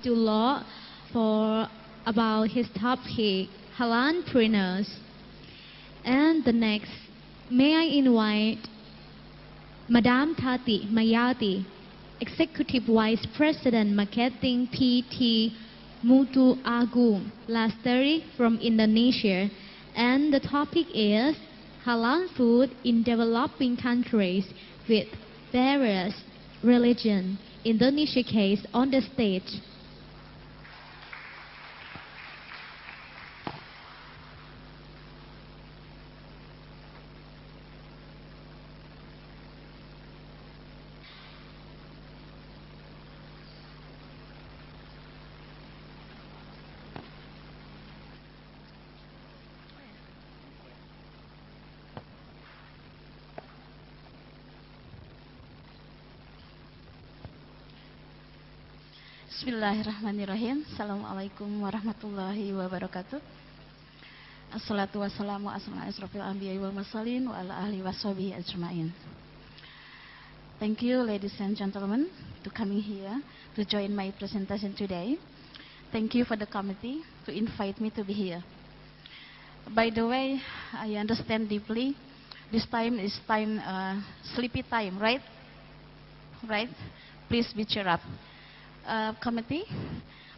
to law for about his topic, Halalpreneurs. And the next, may I invite Madam Tati Maryati, Executive Vice President Marketing PT Mutuagung, Lestari from Indonesia. And the topic is halal food in developing countries with various religions. Indonesia Case on the stage. Bismillahirrahmanirrahim. Assalamualaikum warahmatullahi wabarakatuh. Assalatu wassalamu ala asrofil anbiya'i wal mursalin wa ala ahli washabihi ajma'in. Thank you, ladies and gentlemen, to coming here to join my presentation today. Thank you for the committee to invite me to be here. By the way, I understand deeply this time is sleepy time, right? Right? Please be cheer up. Committee,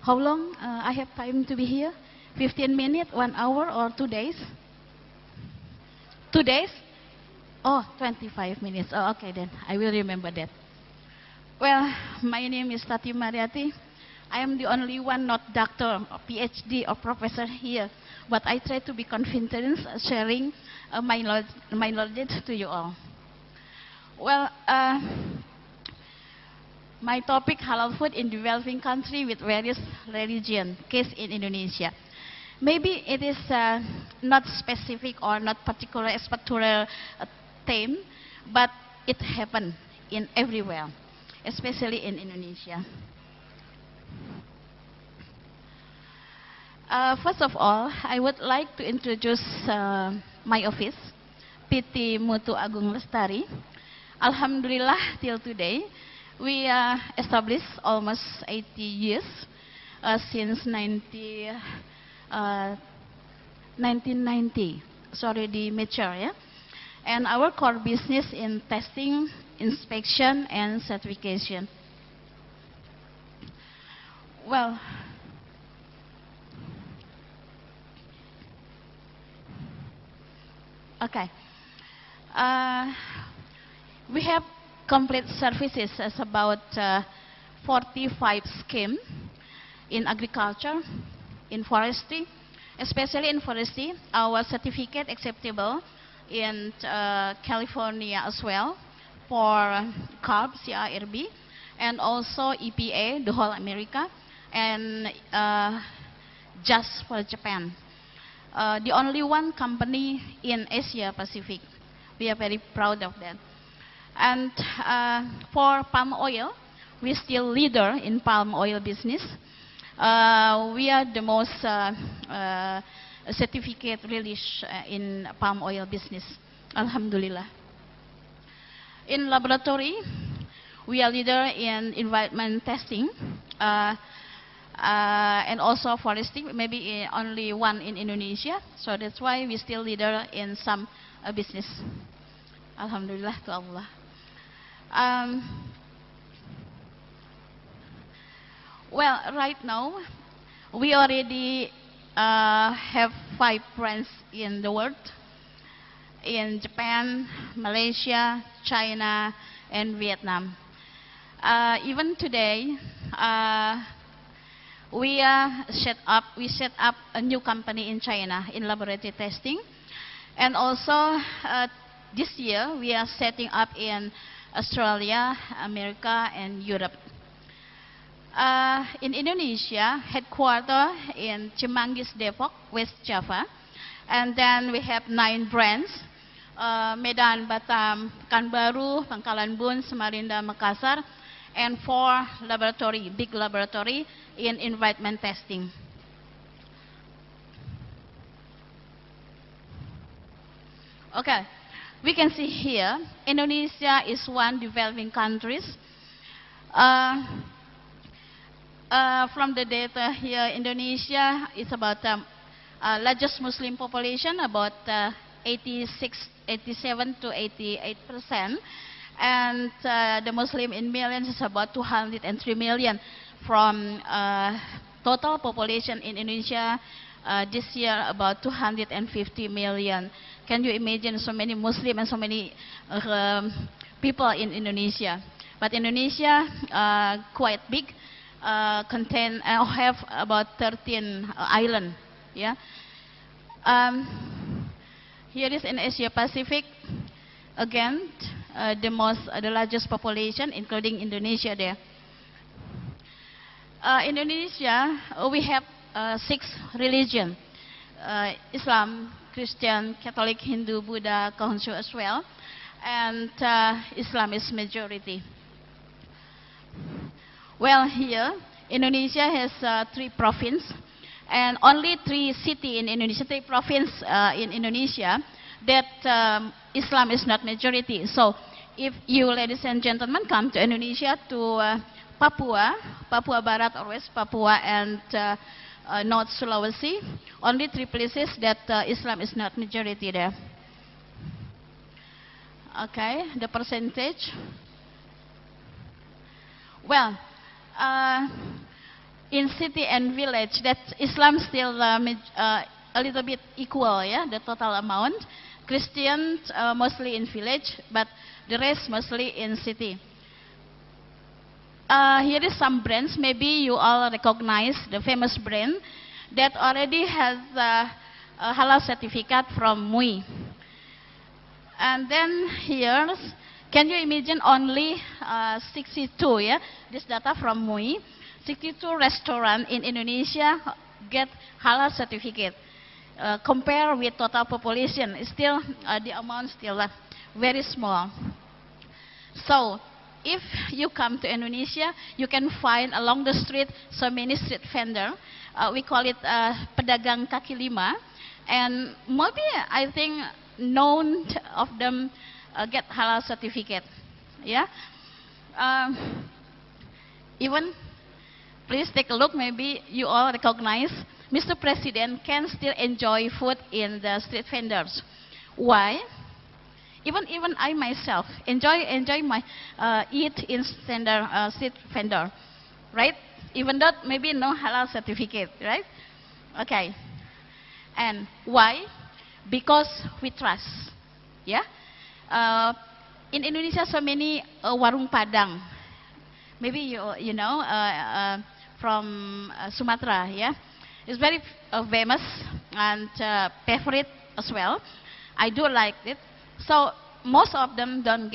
how long I have time to be here? 15 minutes, 1 hour, or 2 days? 2 days? Oh, 25 minutes. Oh, okay then, I will remember that. Well, my name is Tati Maryati. I am the only one not doctor, or PhD, or professor here, but I try to be confident sharing my knowledge to you all. Well, my topic, halal food in developing country with various religion, case in Indonesia. Maybe it is not specific or not particular expectorial theme, but it happened in everywhere, especially in Indonesia. First of all, I would like to introduce my office, PT Mutuagung Lestari. Alhamdulillah, till today, we established almost 80 years since 1990. It's already mature, yeah? And our core business in testing, inspection, and certification. Well, okay. We have complete services as about 45 schemes in agriculture, in forestry, especially in forestry. Our certificate acceptable in California as well for CARB, CIRB, and also EPA, the whole America, and just for Japan. The only one company in Asia Pacific. We are very proud of that. And for palm oil, we're still leader in palm oil business. We are the most certificate release in palm oil business. Alhamdulillah. In laboratory, we are leader in environment testing and also forestry. Maybe only one in Indonesia. So that's why we still leader in some business. Alhamdulillah to Allah. Well, right now, we already have 5 brands in the world, in Japan, Malaysia, China, and Vietnam. Even today, we set up a new company in China in laboratory testing, and also this year we are setting up in Australia, America, and Europe. In Indonesia, headquarters in Cimanggis, Depok, West Java. And then we have 9 brands, Medan, Batam, Pekanbaru, Pangkalan Bun, Samarinda, Makassar, and 4 laboratory, big laboratory in environment testing. Okay. We can see here, Indonesia is one developing countries. From the data here, Indonesia is about largest Muslim population, about 87 to 88%, and the Muslim in millions is about 203 million. From total population in Indonesia this year, about 250 million. Can you imagine so many Muslim and so many people in Indonesia? But Indonesia quite big. Contain have about 13 islands. Yeah. Here is in Asia Pacific. Again, the largest population, including Indonesia there. Indonesia, we have 6 religions: Islam, Christian, Catholic, Hindu, Buddha, Konghucu as well, and Islam is majority. Well, here, Indonesia has 3 provinces, and only 3 cities in Indonesia, 3 provinces in Indonesia, that Islam is not majority. So, if you, ladies and gentlemen, come to Indonesia, to Papua, Papua Barat or West Papua, and North Sulawesi, only 3 places that Islam is not majority there. Okay, the percentage. Well, in city and village, that Islam still a little bit equal, yeah, the total amount. Christians mostly in village, but the rest mostly in city. Here is some brands. Maybe you all recognize the famous brand that already has a halal certificate from MUI. And then here, can you imagine only 62, yeah? This data from MUI, 62 restaurants in Indonesia get halal certificate. Compare with total population, still the amount still very small. So, if you come to Indonesia, you can find along the street so many street vendor. We call it pedagang kaki lima, and maybe I think none of them get halal certificate. Yeah. Even, please take a look. Maybe you all recognize Mr. President can still enjoy food in the street vendors. Why? Even I myself enjoy my eat in standard street vendor, right? Even that maybe no halal certificate, right? Okay. And why? Because we trust. Yeah. In Indonesia, so many warung padang. Maybe you know from Sumatra. Yeah. It's very famous and favorite as well. I do like it. So most of them don't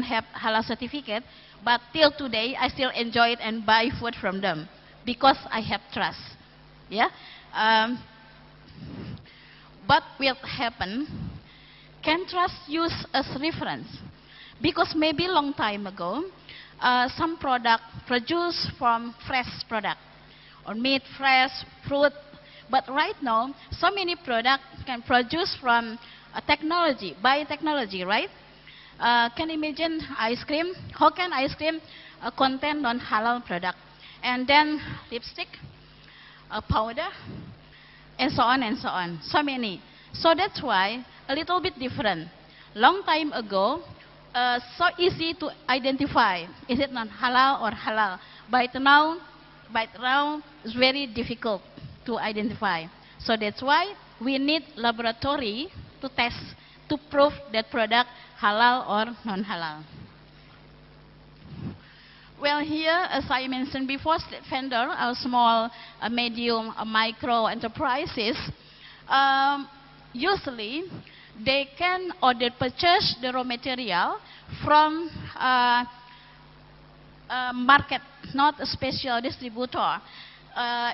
have halal certificate, but till today I still enjoy it and buy food from them because I have trust. Yeah. But what happen? Can trust use as reference? Because maybe long time ago, some product produced from fresh product, or meat, fresh, fruit. But right now, so many products can produce from technology, biotechnology, right? Can you imagine ice cream? How can ice cream contain non-halal product? And then lipstick, powder, and so on and so on. So many. So that's why a little bit different. Long time ago, so easy to identify, is it non-halal or halal? But now it's very difficult to identify. So that's why we need laboratory to test, to prove that product halal or non-halal. Well, here, as I mentioned before, street vendor, our small, medium, micro enterprises, usually they can order purchase the raw material from market, not a special distributor,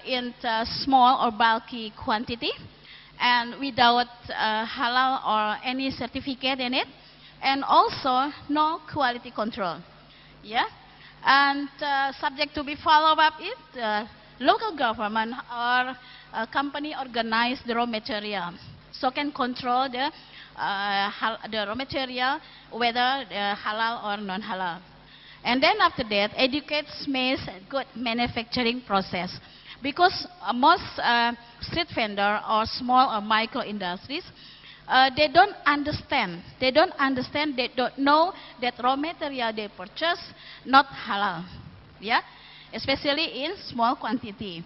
in small or bulky quantity, and without halal or any certificate in it, and also no quality control. Yeah, and subject to be followed up if local government or company organize the raw material, so can control the raw material whether halal or non-halal. And then after that, educate SMEs good manufacturing process. Because most street vendor or small or micro industries, they don't understand. They don't understand, they don't know that raw material they purchase not halal. Yeah, especially in small quantity.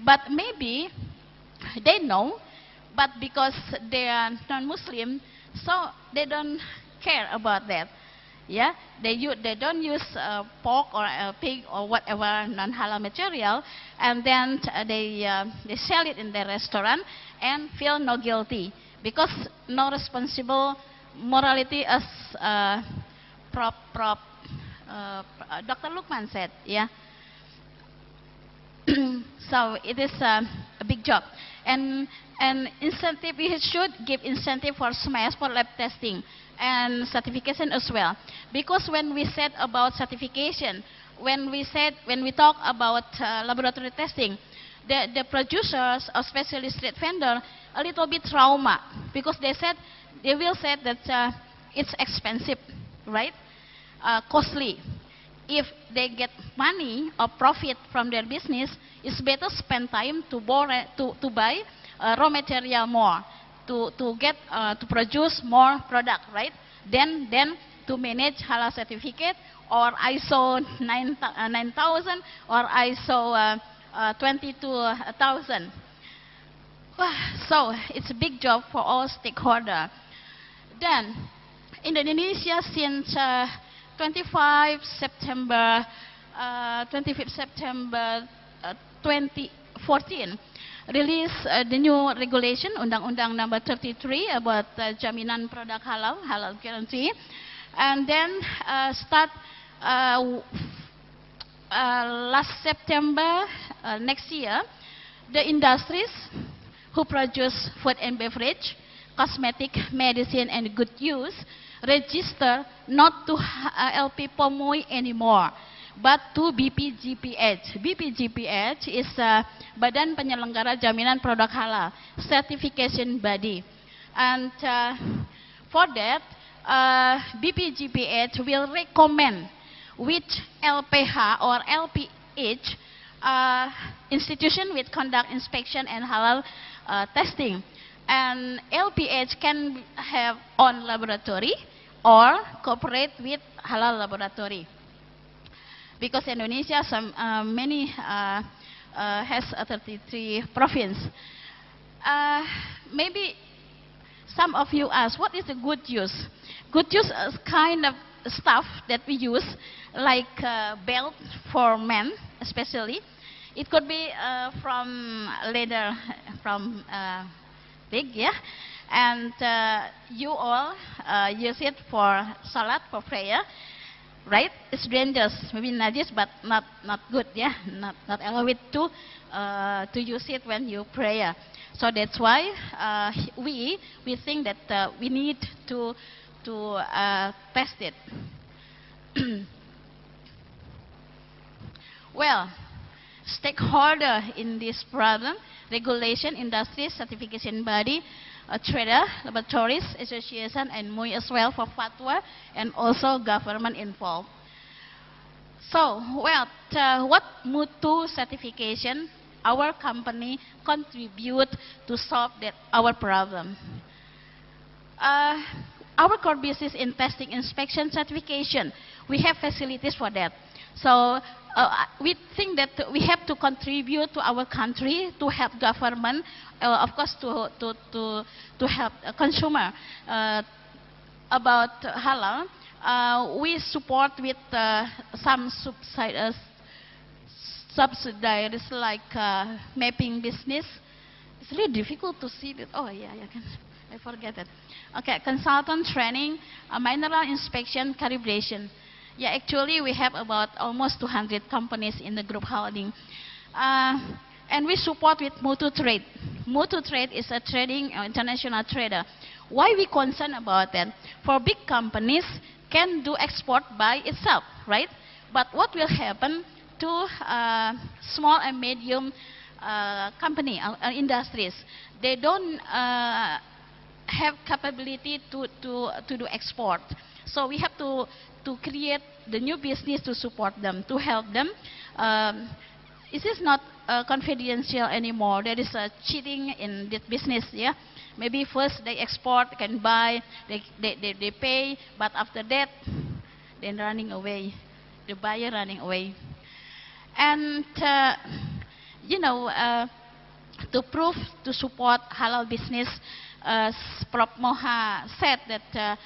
But maybe they know, but because they are non-Muslim, so they don't care about that. Yeah, they don't use pork or pig or whatever non-halal material, and then they sell it in their restaurant and feel no guilty because no responsible morality as Dr. Lukman said. Yeah. So it is a big job, and incentive, we should give incentive for SMEs for lab testing and certification as well, because when we said about certification, when we talk about laboratory testing, the producers, especially street vendor, a little bit trauma because they will say that it's expensive, right? Costly. If they get money or profit from their business, it's better spend time to buy raw material more, to produce more product, right? Then to manage halal certificate or ISO 9000 or ISO 22000. So it's a big job for all stakeholders. Then in Indonesia, since 25 September 2014, release the new regulation, Undang-Undang number 33 about jaminan produk halal guarantee, and then start last September next year, the industries who produce food and beverage, cosmetic, medicine, and good use register not to LP POMOI anymore, but to BPJPH. BPJPH is Badan Penyelenggara Jaminan Produk Halal certification body, and for that, BPJPH will recommend which LPH or LPH institution with conduct inspection and halal testing, and LPH can have own laboratory or cooperate with halal laboratory. Because Indonesia many has 33 province. Maybe some of you ask, what is the good use? Good use is kind of stuff that we use, like belt for men, especially. It could be from leather, from pig, yeah. And you all use it for salat, for prayer, right? It's dangerous, maybe najis, but not good, yeah. Not allowed to use it when you pray. So that's why we think that we need to test it. Well, stakeholder in this problem: regulation, industry, certification body, trader, laboratories, association, and MUI as well for fatwa, and also government involved. So, well, what Mutu certification our company contribute to solve our problem? Our core business in testing, inspection, certification, we have facilities for that. So we think that we have to contribute to our country to help government, of course, to help consumer about halal. We support with some subsidiaries like mapping business. It's really difficult to see that. Oh yeah, I forget it. Okay, consultant training, mineral inspection, calibration. Yeah, actually we have about almost 200 companies in the group holding. And we support with Mutu Trade. Mutu Trade is a trading, international trader. Why we concerned about that? For big companies can do export by itself, right? But what will happen to small and medium company, industries? They don't have capability to do export. So we have to to create the new business to support them, to help them. It is not confidential anymore. There is a cheating in this business, yeah. Maybe first they export, can buy, they pay, but after that, then running away, the buyer running away. And, to prove, to support halal business, Prof. Moha said that,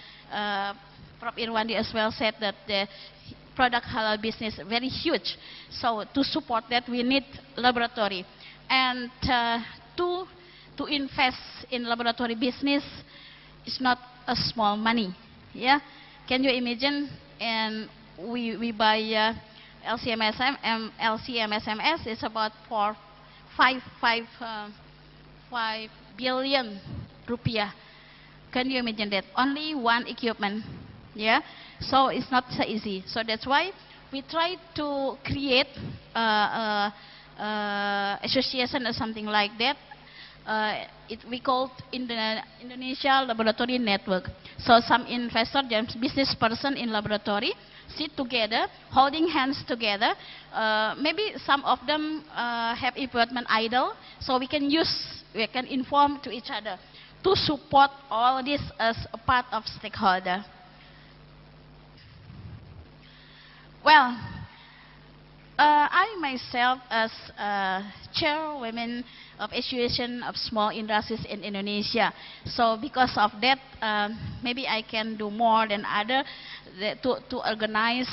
Prof. Irwandi as well said that the product halal business very huge. So to support that, we need laboratory. And to invest in laboratory business is not a small money. Yeah, can you imagine? And we buy LCMSMS is about 5 billion rupiah. Can you imagine that? Only one equipment. Yeah, so it's not so easy. So that's why we try to create association or something like that. We call Indonesia Laboratory Network. So some investor and business person in laboratory sit together, holding hands together. Maybe some of them have equipment idle, so we can inform to each other to support all this as a part of stakeholder. Well, I myself as chairwoman of Association of Small Industries in Indonesia. So because of that, maybe I can do more than other to organize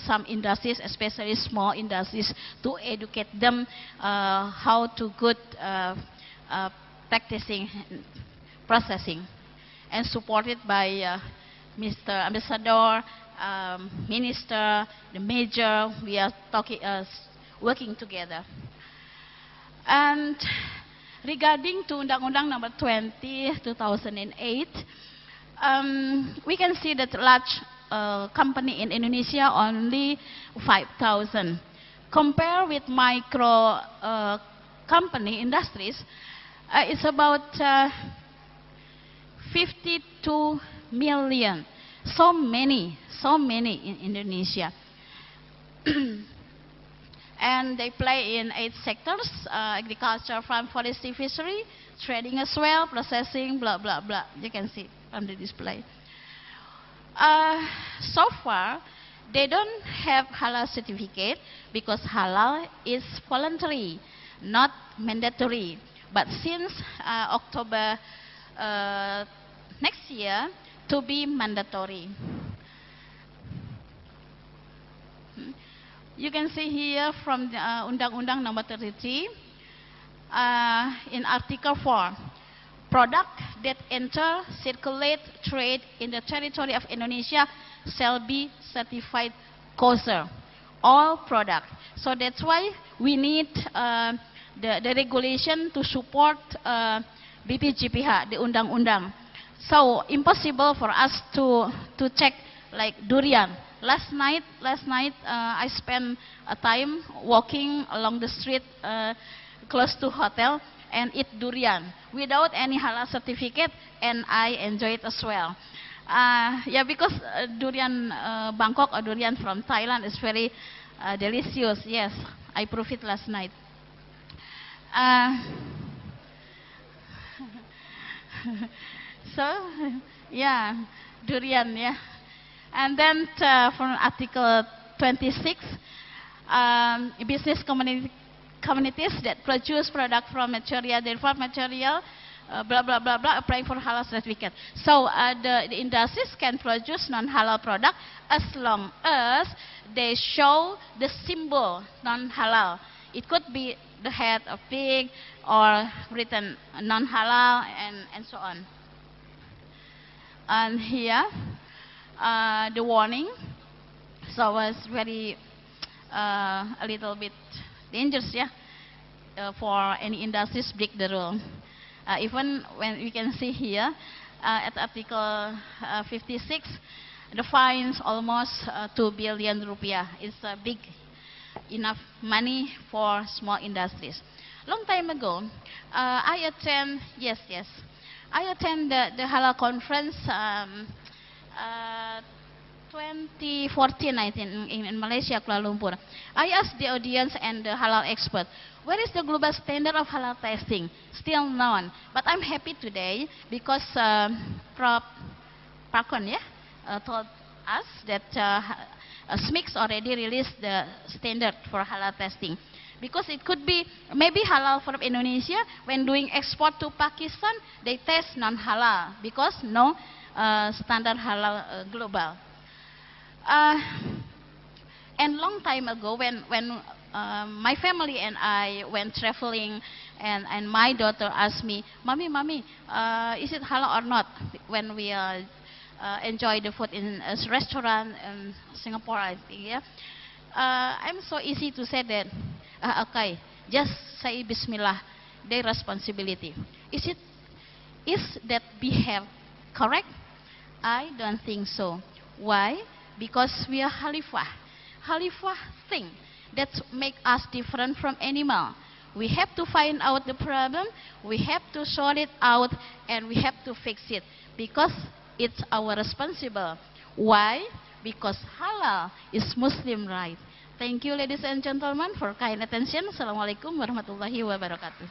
some industries, especially small industries, to educate them how to good practicing processing, and supported by Mr. Ambassador, Minister, the Major. We are working together. And regarding to Undang-Undang Number 20/2008, we can see that large company in Indonesia only 5,000. Compare with micro company industries, it's about 52 million. So many in Indonesia. And they play in 8 sectors: agriculture, farm, forestry, fishery, trading as well, processing, blah, blah, blah. You can see on the display. So far, they don't have halal certificate because halal is voluntary, not mandatory. But since October next year, to be mandatory. You can see here from the Undang-Undang Number 33, in Article 4, product that enter, circulate, trade in the territory of Indonesia shall be certified kosher. All product. So that's why we need the regulation to support BPJPH, the undang-undang. So impossible for us to check like durian. Last night I spent a time walking along the street close to hotel and eat durian without any halal certificate, and I enjoy it as well. Yeah, because durian Bangkok or durian from Thailand is very delicious. Yes, I proved it last night. So, yeah, durian, yeah. And then from Article 26, business communities that produce product from material, derived material, blah, blah, blah, blah, applying for halal certificate. So the industries can produce non-halal product as long as they show the symbol non-halal. It could be the head of pig or written non-halal and so on. And here, the warning. So it's very a little bit dangerous, yeah, for any industries break the rule. Even when we can see here at Article 56, the fines almost 2 billion rupiah. It's a big enough money for small industries. Long time ago, I attend the Halal conference 2014, I think, in Malaysia, Kuala Lumpur. I asked the audience and the halal expert, where is the global standard of halal testing? Still none. But I'm happy today because Prof. Pakon told us that SMICS already released the standard for halal testing. Because it could be maybe halal from Indonesia, when doing export to Pakistan, they test non-halal because no standard halal global. And long time ago, when my family and I went traveling, and my daughter asked me, "Mommy, is it halal or not?" When we enjoy the food in a restaurant in Singapore, I think, I'm so easy to say that, okay, just say Bismillah, their responsibility. Is that behave correct? I don't think so. Why? Because we are Khalifah. Khalifah thing that make us different from animal. We have to find out the problem, we have to sort it out, and we have to fix it because it's our responsible. Why? Because halal is Muslim right. Thank you, ladies and gentlemen, for kind attention. Assalamualaikum warahmatullahi wabarakatuh.